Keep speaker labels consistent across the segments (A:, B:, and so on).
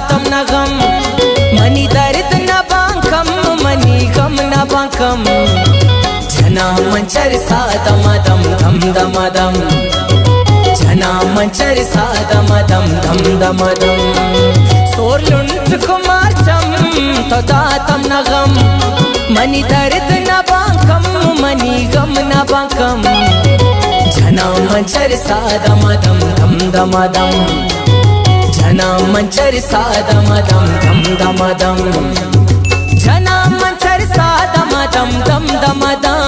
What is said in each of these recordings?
A: तम न गम मनी दर्द न बांकम मनी गम न बांकम जना मंचर सादम दम दम दम दम जना मंचर सादम दम दम दम दम सोर लुंट कुमार चम तो दातम न गम मनी दर्द न बांकम मनी गम न बांकम जना मंचर सादम दम दम दम दम जना मंचर सादम दम दम दम दम जना मंचर सादम दम दम दम दम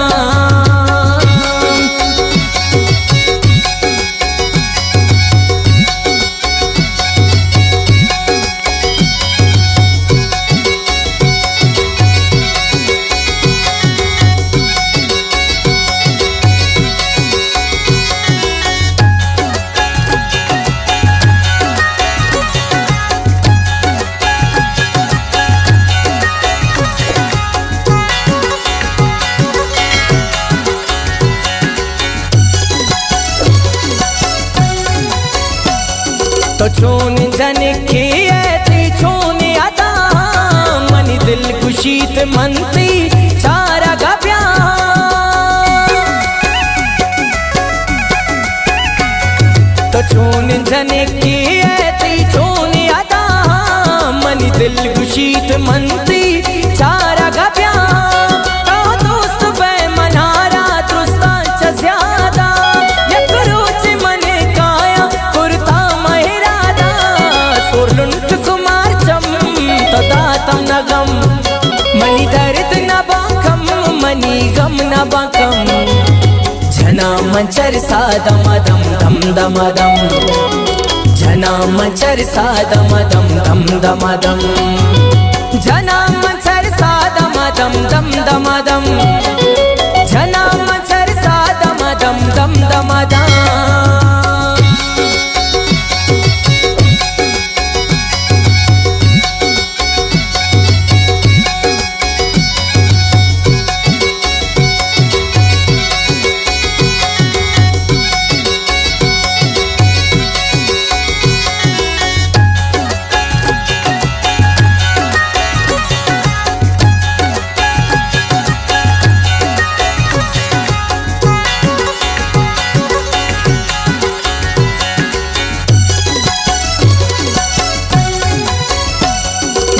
A: तो चून जन की ऐसी चून अदा मनी दिल खुशीत मनती चारा गा प्यार तो चून जन की ऐसी चून अदा मनी दिल खुशीत मनती चारा गा प्यार तो दोस्त बे मनारा दुस्ता ज्यादा यकरोच मन काया कुर्ता कुमार चम तो दातम न गम मनी दर्द न बांकम मनी गम न बांकम जना मंचर सादम दम दम दम दम जना मंचर सादम दम दम दम दम जना मंचर सादम दम दम दम दम जना मंचर सादम दम दम दम दम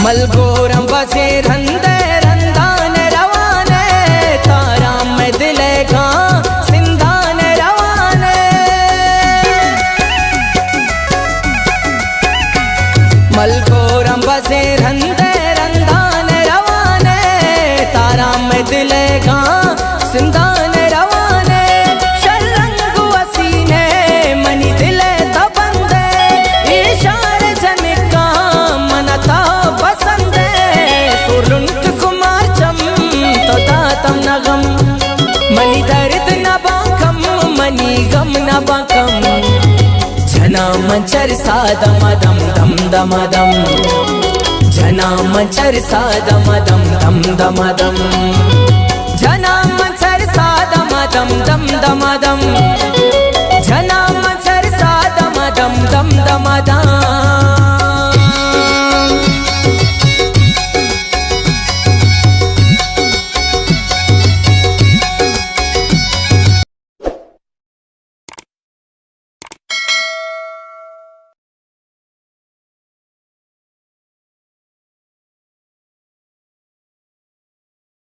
A: मलगोरम बसे रंदे रंदान रवाने तारा में दिले गा सिंधान रवाने मलगोरम बसे रंदे रंदान रवाने तारा में दिले गा सिंधान रवाने शरंग वसीने मनी दिले तबंदे इशारे जनका मनता कुमार चम तो दातम न गम मनी दर्द न बांकम मनी गम न बांकम जना मंचर सादम दम दम दम दम जना मंचर सादम दम दम दम दम जना मंचर सादम दम दम दम दम जना मंचर सादम दम दम दम दम